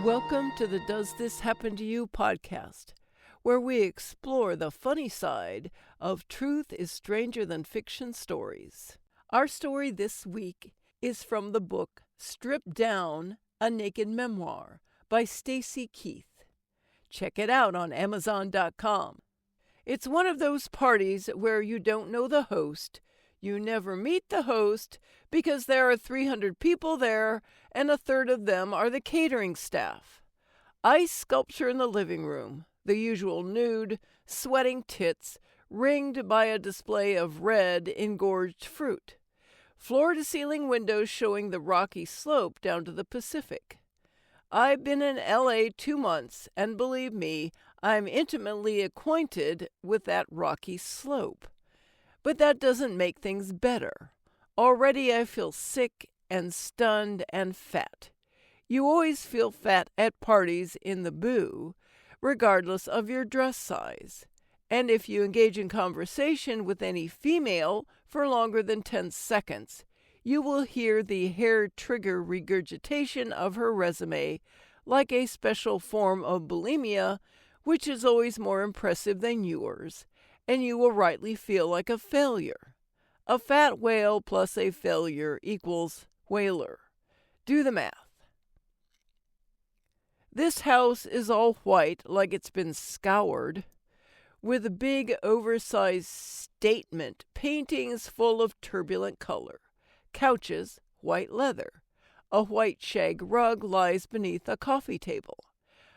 Welcome to the Does This Happen to You podcast, where we explore the funny side of truth is stranger than fiction stories. Our story this week is from the book Stripped Down, A Naked Memoir by Stacey Keith. Check it out on Amazon.com. It's one of those parties where you don't know the host, you never meet the host because there are 300 people there and a third of them are the catering staff. Ice sculpture in the living room, the usual nude, sweating tits, ringed by a display of red, engorged fruit. Floor-to-ceiling windows showing the rocky slope down to the Pacific. I've been in L.A. 2 months, and believe me, I'm intimately acquainted with that rocky slope. But that doesn't make things better. Already I feel sick and stunned and fat. You always feel fat at parties in the boo, regardless of your dress size. And if you engage in conversation with any female for longer than 10 seconds, you will hear the hair-trigger regurgitation of her resume like a special form of bulimia, which is always more impressive than yours, and you will rightly feel like a failure. A fat whale plus a failure equals whaler. Do the math. This house is all white like it's been scoured, with big oversized statement paintings full of turbulent color. Couches, white leather. A white shag rug lies beneath a coffee table.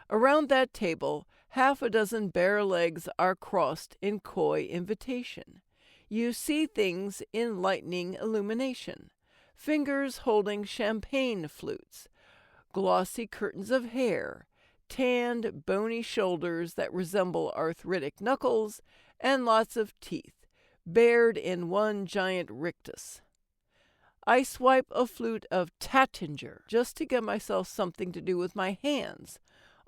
Around that table, half a dozen bare legs are crossed in coy invitation. You see things in lightning illumination. Fingers holding champagne flutes. Glossy curtains of hair. Tanned, bony shoulders that resemble arthritic knuckles. And lots of teeth, bared in one giant rictus. I swipe a flute of Tattinger just to get myself something to do with my hands,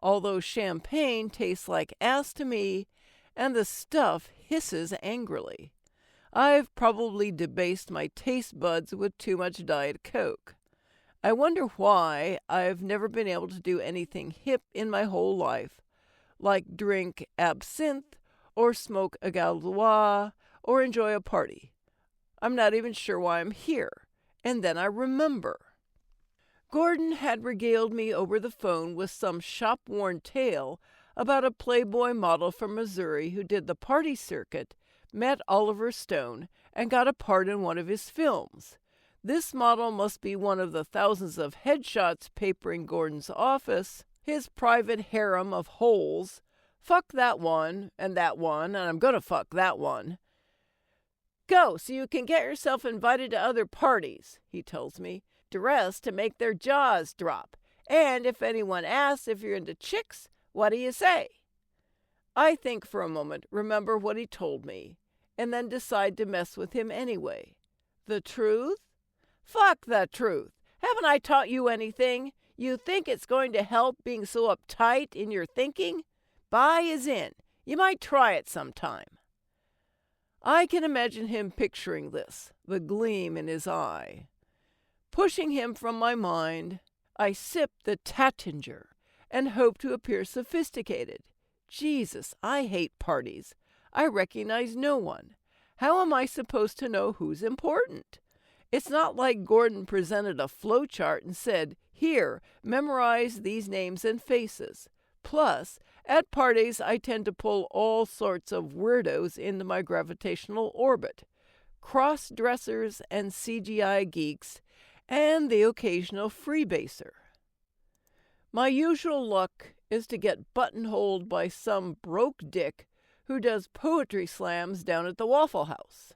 although champagne tastes like ass to me, and the stuff hisses angrily. I've probably debased my taste buds with too much Diet Coke. I wonder why I've never been able to do anything hip in my whole life, like drink absinthe, or smoke a Gaulois, or enjoy a party. I'm not even sure why I'm here, and then I remember. Gordon had regaled me over the phone with some shop-worn tale about a Playboy model from Missouri who did the party circuit, met Oliver Stone, and got a part in one of his films. This model must be one of the thousands of headshots papering Gordon's office, his private harem of holes. Fuck that one, and I'm gonna fuck that one. Go, so you can get yourself invited to other parties, he tells me. Dress to make their jaws drop. And if anyone asks if you're into chicks, what do you say? I think for a moment, remember what he told me, and then decide to mess with him anyway. The truth? Fuck the truth. Haven't I taught you anything? You think it's going to help being so uptight in your thinking? Buy is in. You might try it sometime. I can imagine him picturing this, the gleam in his eye. Pushing him from my mind, I sip the Tattinger and hope to appear sophisticated. Jesus, I hate parties. I recognize no one. How am I supposed to know who's important? It's not like Gordon presented a flowchart and said, "Here, memorize these names and faces." Plus, at parties, I tend to pull all sorts of weirdos into my gravitational orbit. Cross-dressers and CGI geeks, and the occasional freebaser. My usual luck is to get buttonholed by some broke dick who does poetry slams down at the Waffle House.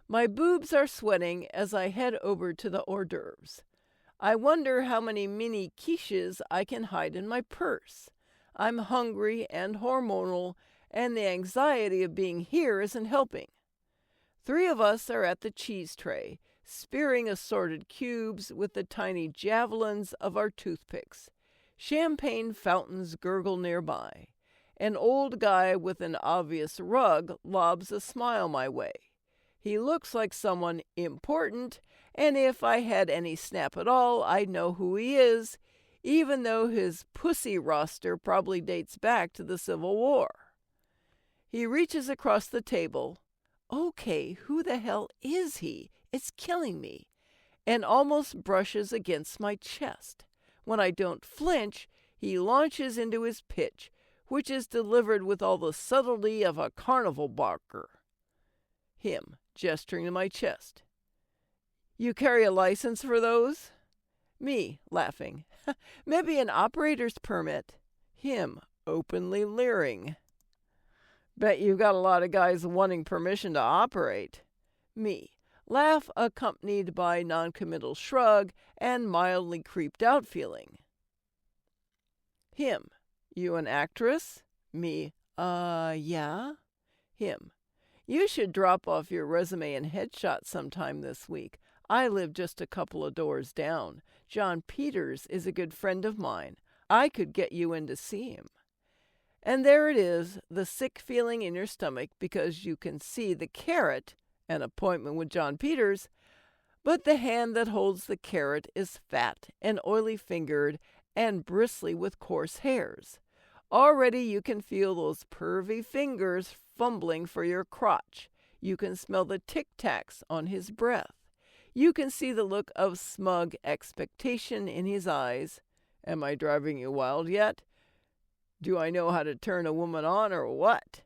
My boobs are sweating as I head over to the hors d'oeuvres. I wonder how many mini quiches I can hide in my purse. I'm hungry and hormonal, and the anxiety of being here isn't helping. 3 of us are at the cheese tray, spearing assorted cubes with the tiny javelins of our toothpicks. Champagne fountains gurgle nearby. An old guy with an obvious rug lobs a smile my way. He looks like someone important, and if I had any snap at all, I'd know who he is, even though his pussy roster probably dates back to the Civil War. He reaches across the table. Okay, who the hell is he? It's killing me. And almost brushes against my chest. When I don't flinch, he launches into his pitch, which is delivered with all the subtlety of a carnival barker. Him, gesturing to my chest. You carry a license for those? Me, laughing. Maybe an operator's permit. Him, openly leering. Bet you've got a lot of guys wanting permission to operate. Me, laugh accompanied by noncommittal shrug and mildly creeped out feeling. Him, you an actress? Me, yeah. Him, you should drop off your resume and headshot sometime this week. I live just a couple of doors down. John Peters is a good friend of mine. I could get you in to see him. And there it is, the sick feeling in your stomach because you can see the carrot, an appointment with John Peters, but the hand that holds the carrot is fat and oily-fingered and bristly with coarse hairs. Already you can feel those pervy fingers fumbling for your crotch. You can smell the tic-tacs on his breath. You can see the look of smug expectation in his eyes. Am I driving you wild yet? Do I know how to turn a woman on or what?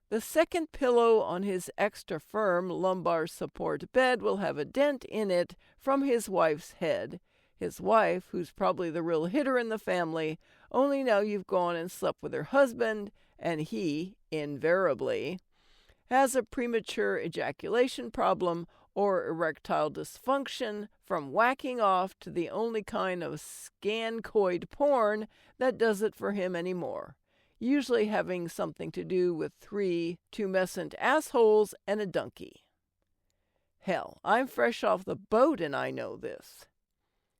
The second pillow on his extra firm lumbar support bed will have a dent in it from his wife's head. His wife, who's probably the real hitter in the family, only now you've gone and slept with her husband, and he, invariably, has a premature ejaculation problem or erectile dysfunction from whacking off to the only kind of scancoid porn that does it for him anymore, usually having something to do with 3 tumescent assholes and a donkey. Hell, I'm fresh off the boat and I know this.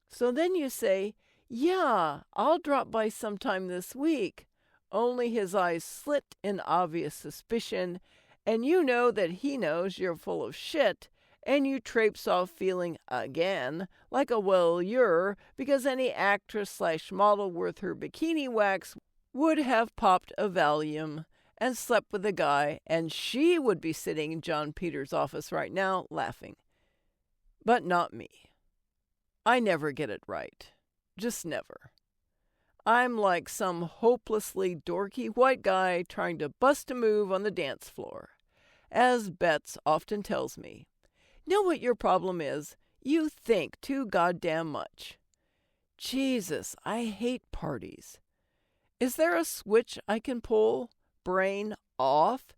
So then you say, yeah, I'll drop by sometime this week. Only his eyes slit in obvious suspicion, and you know that he knows you're full of shit, and you traipse off feeling, again, like a voyeur because any actress/model worth her bikini wax would have popped a Valium and slept with a guy, and she would be sitting in John Peters' office right now laughing. But not me. I never get it right. Just never. I'm like some hopelessly dorky white guy trying to bust a move on the dance floor. As Betts often tells me, know what your problem is? You think too goddamn much. Jesus, I hate parties. Is there a switch I can pull? Brain off?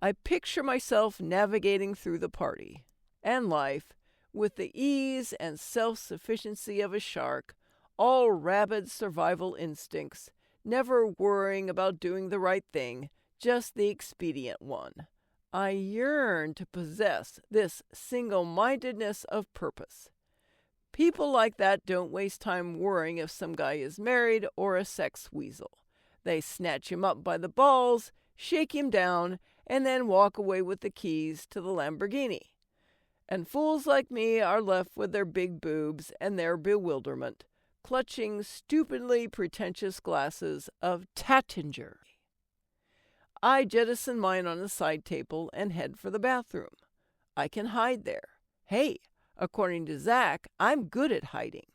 I picture myself navigating through the party and life with the ease and self-sufficiency of a shark, all rabid survival instincts, never worrying about doing the right thing, just the expedient one. I yearn to possess this single-mindedness of purpose. People like that don't waste time worrying if some guy is married or a sex weasel. They snatch him up by the balls, shake him down, and then walk away with the keys to the Lamborghini. And fools like me are left with their big boobs and their bewilderment, clutching stupidly pretentious glasses of Tattinger. I jettison mine on a side table and head for the bathroom. I can hide there. Hey, according to Zach, I'm good at hiding.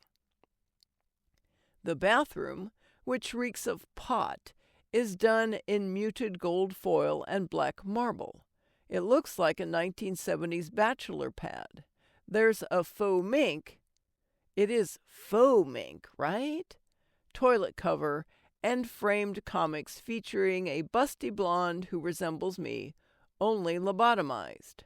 The bathroom, which reeks of pot, is done in muted gold foil and black marble. It looks like a 1970s bachelor pad. There's a faux mink. It is faux mink, right? Toilet cover and framed comics featuring a busty blonde who resembles me, only lobotomized.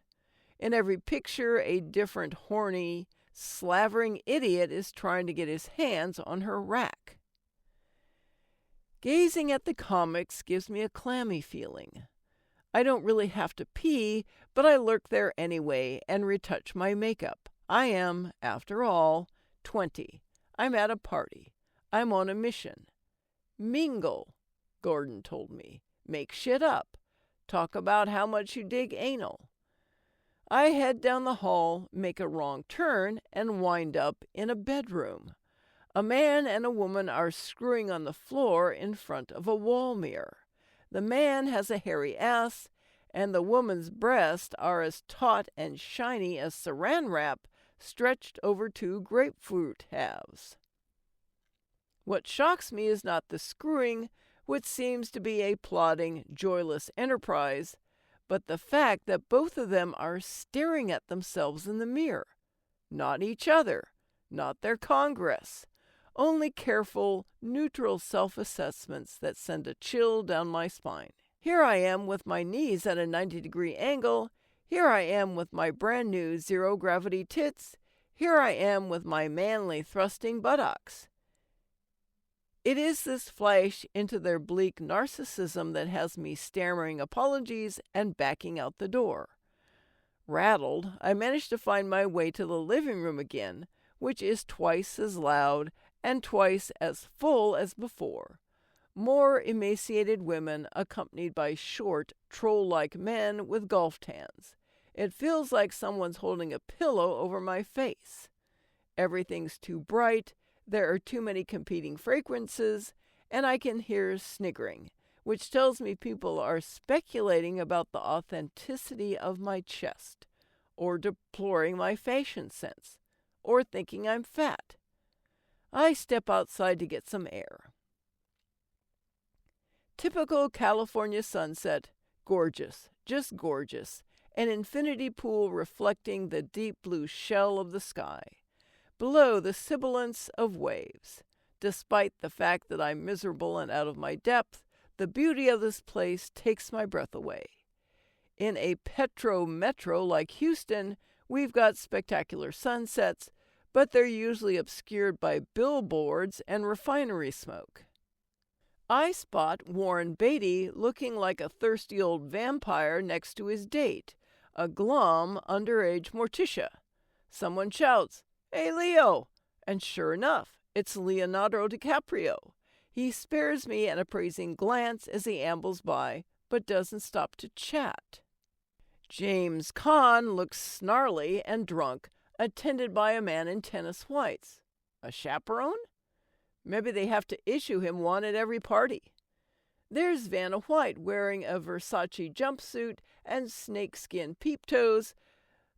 In every picture, a different horny, slavering idiot is trying to get his hands on her rack. Gazing at the comics gives me a clammy feeling. I don't really have to pee, but I lurk there anyway and retouch my makeup. I am, after all, 20. I'm at a party. I'm on a mission. Mingle, Gordon told me. Make shit up. Talk about how much you dig anal. I head down the hall, make a wrong turn, and wind up in a bedroom. A man and a woman are screwing on the floor in front of a wall mirror. The man has a hairy ass, and the woman's breasts are as taut and shiny as saran wrap stretched over two grapefruit halves. What shocks me is not the screwing, which seems to be a plodding, joyless enterprise, but the fact that both of them are staring at themselves in the mirror. Not each other, not their congress, only careful, neutral self-assessments that send a chill down my spine. Here I am with my knees at a 90-degree angle. Here I am with my brand new zero-gravity tits. Here I am with my manly thrusting buttocks. It is this flash into their bleak narcissism that has me stammering apologies and backing out the door. Rattled, I managed to find my way to the living room again, which is twice as loud and twice as full as before. More emaciated women accompanied by short, troll-like men with golf tans. It feels like someone's holding a pillow over my face. Everything's too bright, there are too many competing fragrances, and I can hear sniggering, which tells me people are speculating about the authenticity of my chest, or deploring my fashion sense, or thinking I'm fat. I step outside to get some air. Typical California sunset, gorgeous, just gorgeous, an infinity pool reflecting the deep blue shell of the sky. Below, the sibilance of waves. Despite the fact that I'm miserable and out of my depth, the beauty of this place takes my breath away. In a petro-metro like Houston, we've got spectacular sunsets, but they're usually obscured by billboards and refinery smoke. I spot Warren Beatty looking like a thirsty old vampire next to his date, a glum, underage Morticia. Someone shouts, "Hey, Leo!" And sure enough, it's Leonardo DiCaprio. He spares me an appraising glance as he ambles by, but doesn't stop to chat. James Caan looks snarly and drunk, attended by a man in tennis whites. A chaperone? Maybe they have to issue him one at every party. There's Vanna White wearing a Versace jumpsuit and snakeskin peep-toes,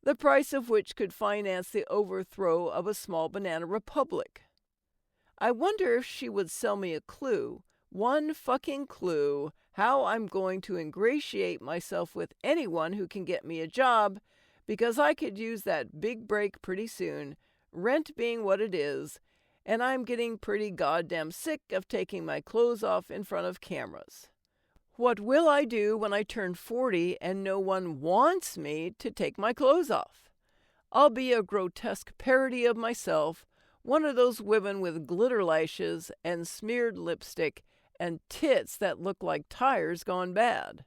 the price of which could finance the overthrow of a small banana republic. I wonder if she would sell me a clue, one fucking clue, how I'm going to ingratiate myself with anyone who can get me a job, because I could use that big break pretty soon, rent being what it is, and I'm getting pretty goddamn sick of taking my clothes off in front of cameras. What will I do when I turn 40 and no one wants me to take my clothes off? I'll be a grotesque parody of myself, one of those women with glitter lashes and smeared lipstick and tits that look like tires gone bad.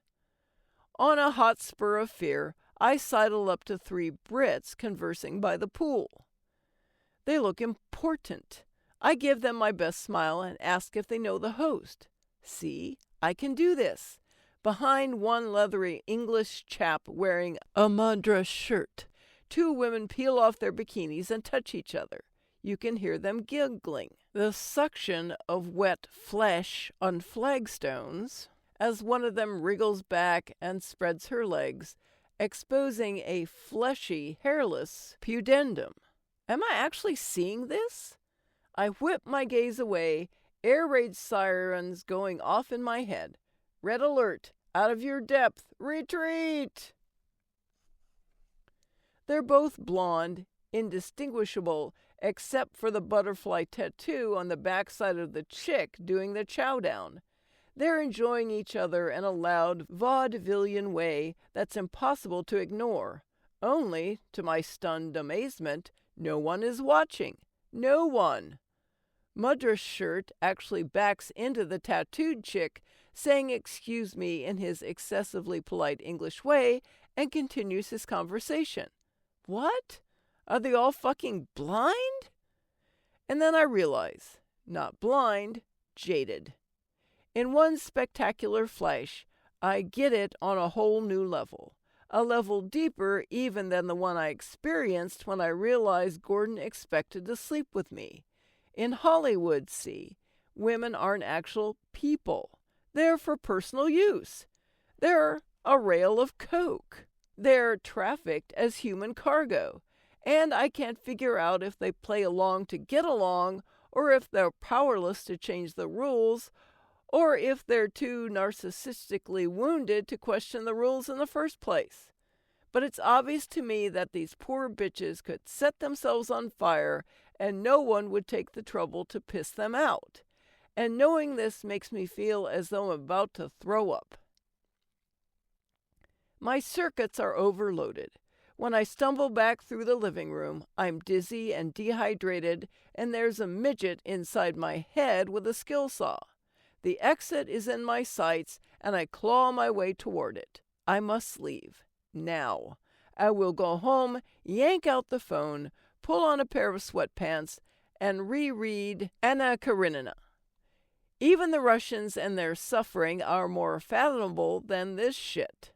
On a hot spur of fear, I sidle up to 3 Brits conversing by the pool. They look important. I give them my best smile and ask if they know the host. See, I can do this. Behind one leathery English chap wearing a Madras shirt, 2 women peel off their bikinis and touch each other. You can hear them giggling. The suction of wet flesh on flagstones as one of them wriggles back and spreads her legs, exposing a fleshy, hairless pudendum. Am I actually seeing this? I whip my gaze away, air raid sirens going off in my head. Red alert, out of your depth, retreat! They're both blonde, indistinguishable, except for the butterfly tattoo on the backside of the chick doing the chow down. They're enjoying each other in a loud, vaudevillian way that's impossible to ignore. Only, to my stunned amazement, no one is watching. No one. Madras shirt actually backs into the tattooed chick, saying excuse me in his excessively polite English way, and continues his conversation. What? Are they all fucking blind? And then I realize, not blind, jaded. In one spectacular flash, I get it on a whole new level. A level deeper even than the one I experienced when I realized Gordon expected to sleep with me. In Hollywood, see, women aren't actual people. They're for personal use. They're a rail of coke. They're trafficked as human cargo. And I can't figure out if they play along to get along, or if they're powerless to change the rules, or if they're too narcissistically wounded to question the rules in the first place. But it's obvious to me that these poor bitches could set themselves on fire and no one would take the trouble to piss them out. And knowing this makes me feel as though I'm about to throw up. My circuits are overloaded. When I stumble back through the living room, I'm dizzy and dehydrated, and there's a midget inside my head with a skill saw. The exit is in my sights, and I claw my way toward it. I must leave. Now. I will go home, yank out the phone, pull on a pair of sweatpants, and reread Anna Karenina. Even the Russians and their suffering are more fathomable than this shit.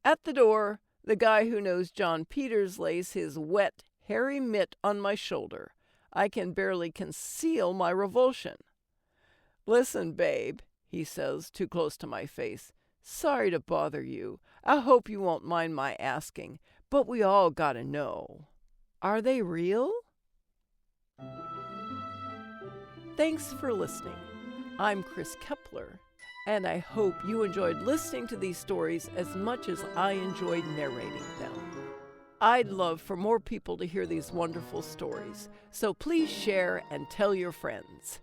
At the door, the guy who knows John Peters lays his wet, hairy mitt on my shoulder. I can barely conceal my revulsion. "Listen, babe," he says, too close to my face. "Sorry to bother you. I hope you won't mind my asking, but we all gotta know. Are they real?" Thanks for listening. I'm Chris Kepler, and I hope you enjoyed listening to these stories as much as I enjoyed narrating them. I'd love for more people to hear these wonderful stories, so please share and tell your friends.